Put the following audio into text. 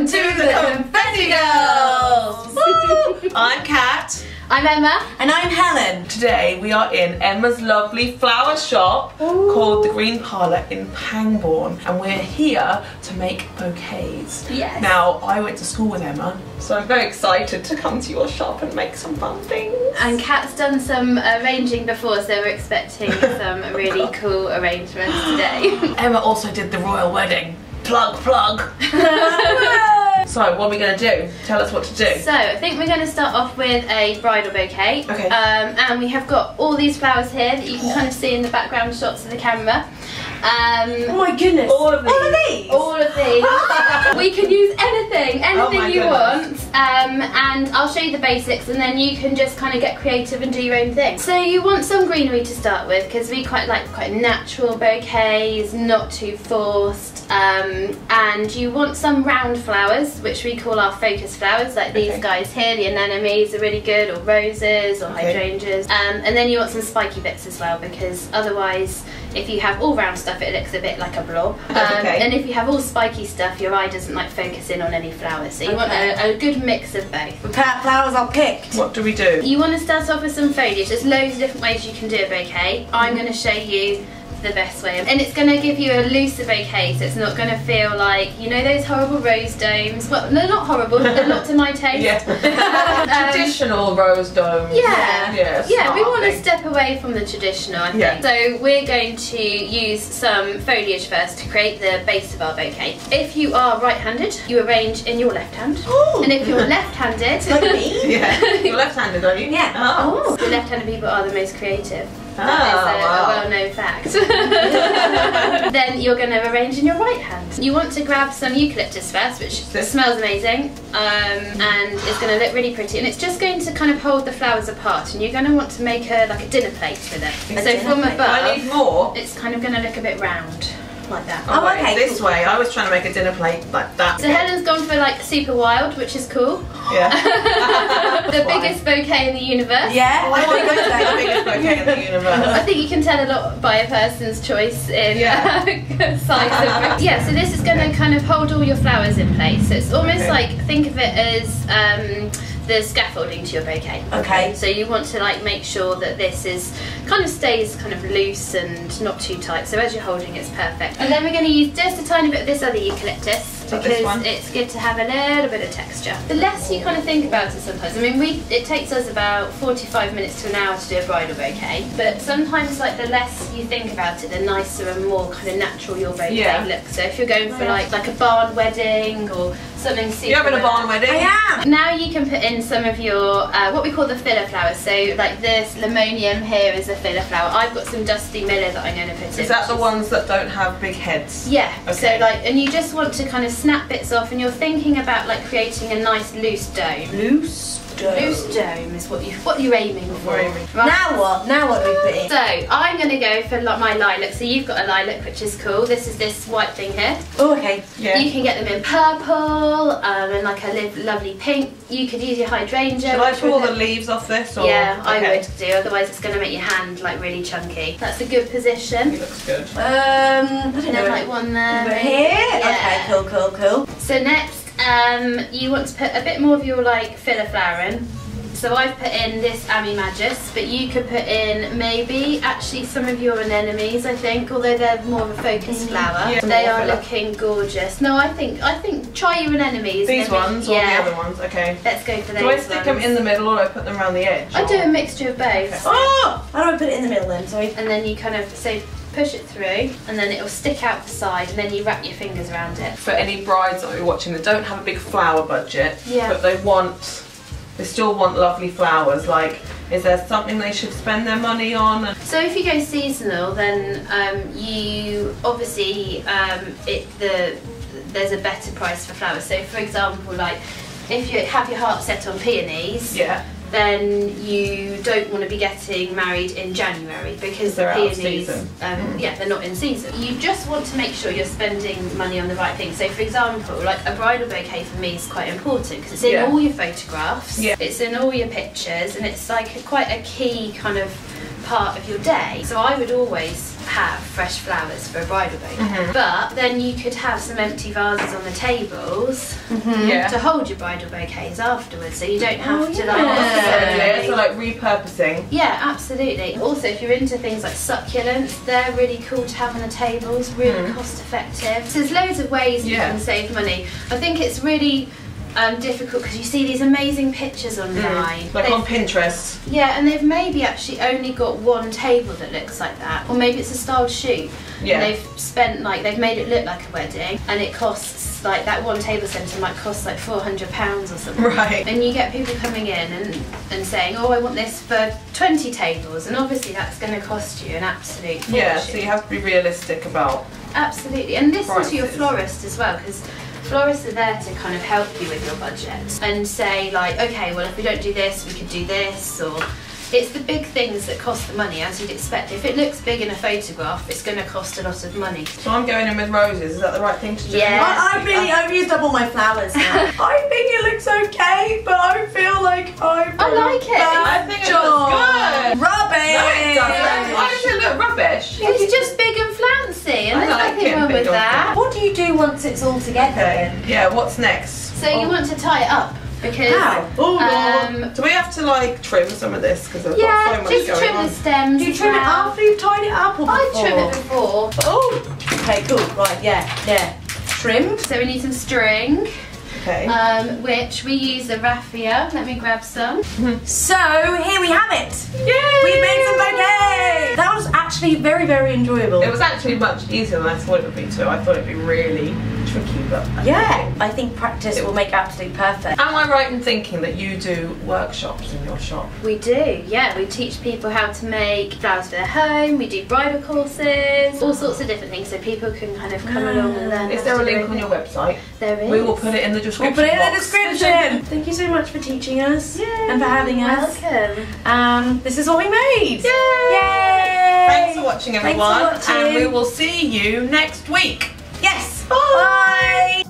Welcome to the Confetti Girls! I'm Kat. I'm Emma. And I'm Helen. Today we are in Emma's lovely flower shop called The Green Parlour in Pangbourne, and we're here to make bouquets. Yes. Now, I went to school with Emma, so I'm very excited to come to your shop and make some fun things. And Kat's done some arranging before, so we're expecting some really cool arrangements today. Emma also did the royal wedding. Plug, plug. So, what are we going to do? Tell us what to do. So, I think we're going to start off with a bridal bouquet. Okay. And we have got all these flowers here that you can kind of see in the background shots of the camera. Oh my goodness. All of these? All of these? All of these. We can use anything you want. And I'll show you the basics, and then you can just kind of get creative and do your own thing. So you want some greenery to start with, because we quite like quite natural bouquets, not too forced. And you want some round flowers, which we call our focus flowers, like these guys here. The anemones are really good, or roses, or hydrangeas. And then you want some spiky bits as well, because otherwise, if you have all round stuff, it looks a bit like a blob. And if you have all spiky stuff, your eye doesn't like focus in on any flowers. So you want a good mix of both. The flowers are picked. What do we do? You want to start off with some foliage. There's loads of different ways you can do a bouquet. I'm going to show you the best way, and it's going to give you a looser bouquet, so it's not going to feel like, you know, those horrible rose domes. Well, no, not horrible, they're not to my taste. Traditional rose domes. Yeah, we want to step away from the traditional, I think. Yeah. So we're going to use some foliage first to create the base of our bouquet. If you are right-handed, you arrange in your left hand. Ooh. And if you're left-handed, like me. You're left-handed, aren't you? Yeah. Oh. The left-handed people are the most creative. Oh, That is a wow. well-known fact. Then you're going to arrange in your right hand. You want to grab some eucalyptus first, which smells amazing, and it's going to look really pretty. And it's just going to kind of hold the flowers apart. And you're going to want to make like a dinner plate with it. So from above, I need more. it's kind of going to look a bit round. Like that. Oh, okay. This way. I was trying to make a dinner plate like that. So Helen's gone for like super wild, which is cool. Yeah. The biggest bouquet in the universe. Yeah. I think it's the biggest bouquet in the universe. I think you can tell a lot by a person's choice in size of. Yeah, so this is going to kind of hold all your flowers in place. So it's almost like, think of it as the scaffolding to your bouquet. Okay. So you want to like make sure that this is kind of stays kind of loose and not too tight. So as you're holding, it's perfect. And then we're going to use just a tiny bit of this other eucalyptus, because it's good to have a little bit of texture. The less you kind of think about it sometimes, I mean, it takes us about 45 minutes to an hour to do a bridal bouquet, but sometimes like the less you think about it, the nicer and more kind of natural your bouquet looks. So if you're going for like a barn wedding or something super. You're having a barn wedding? I am. Now you can put in some of your, what we call the filler flowers. So like this lemonium here is a filler flower. I've got some dusty miller that I'm going to put in. Is that the ones that don't have big heads? Yeah. Okay. So like, and you just want to kind of snap bits off, and you're thinking about like creating a nice loose dome. Loose dome. Loose dome is what you're aiming for. Right. Now what? Now what do we put in? So I'm going to go for my lilac. So you've got a lilac, which is cool. This is this white thing here. Oh, okay. Yeah. You can get them in purple and like a lovely pink. You could use your hydrangea. Should I pull the leaves off this? Or? Yeah, I would do. Otherwise, it's going to make your hand like really chunky. That's a good position. It looks good. I don't And know. then like one there. Over maybe. here? Yeah. Okay, cool. So next, you want to put a bit more of your like filler flower in. So I've put in this Ami Magus, but you could put in maybe actually some of your anemones, I think, although they're more of a focused flower. Yeah, they are filler. looking gorgeous. No, I think try your anemones. These ones or the other ones? Okay. Let's go for those. Do I stick them in the middle or do I put them around the edge? I do a mixture of both. Oh! How do I put it in the middle then? Sorry. And then you kind of push it through, and then it'll stick out the side, and then you wrap your fingers around it. For any brides that are watching that don't have a big flower budget, but they still want lovely flowers, like, is there something they should spend their money on? So if you go seasonal, then you obviously there's a better price for flowers. So for example, like if you have your heart set on peonies, then you don't want to be getting married in January, because they're peonies, out of season. yeah, they're not in season. You just want to make sure you're spending money on the right thing. So for example, like a bridal bouquet for me is quite important, because it's in all your photographs, it's in all your pictures, and it's like quite a key kind of part of your day. So I would always have fresh flowers for a bridal bouquet, but then you could have some empty vases on the tables to hold your bridal bouquets afterwards, so you don't have to like so like repurposing. Yeah, absolutely. Also, if you're into things like succulents, they're really cool to have on the tables, really cost effective. So there's loads of ways you can save money. I think it's really difficult because you see these amazing pictures online. Like on Pinterest. Yeah, and they've maybe actually only got one table that looks like that. Or maybe it's a styled shoot. Yeah. And they've spent like, they've made it look like a wedding, and it costs like, that one table centre might cost like £400 or something. Right. And you get people coming in and saying, oh, I want this for 20 tables, and obviously that's going to cost you an absolute fortune. Yeah, so you have to be realistic about. Absolutely, and listen prices. to your florist as well, because florists are there to kind of help you with your budget and say like, okay, well if we don't do this, we could do this, or it's the big things that cost the money, as you'd expect. If it looks big in a photograph, it's going to cost a lot of money. So I'm going in with roses, is that the right thing to do? Yeah. I've used up all my flowers now. I think it looks okay, but I feel like I like it. I think it looks good. Rubbish! No, it doesn't. Why does it look rubbish? It's just big and flouncy, and I there's like nothing it wrong big with and that. What do you do once it's all together? Okay, yeah, what's next? So you want to tie it up, because How? Oh, Lord. Do we have to like trim some of this? Because I've got so much just going trim on. the stems. Do you trim it after you've tied it up or before? I trim it before. Oh! Okay, cool. Right, yeah. Trimmed. So we need some string, Okay. which we use the raffia. Let me grab some. So, here we have it. Yay! We made some bouquets! That was actually very, very enjoyable. It was actually much easier than I thought it would be too. I thought it'd be really tricky, but Yeah, I think practice will make absolute perfect. Am I right in thinking that you do workshops in your shop? We do, yeah. We teach people how to make flowers for their home. We do bridal courses, all sorts of different things, so people can kind of come along and learn. Is there a link on your website? There is. We will put it in the description We'll put it in the box. description. Thank you so much for teaching us and for having us. Welcome. This is what we made. Yay! Yay! Thanks for watching, everyone, Thanks for watching. and we will see you next week. Yes. Bye.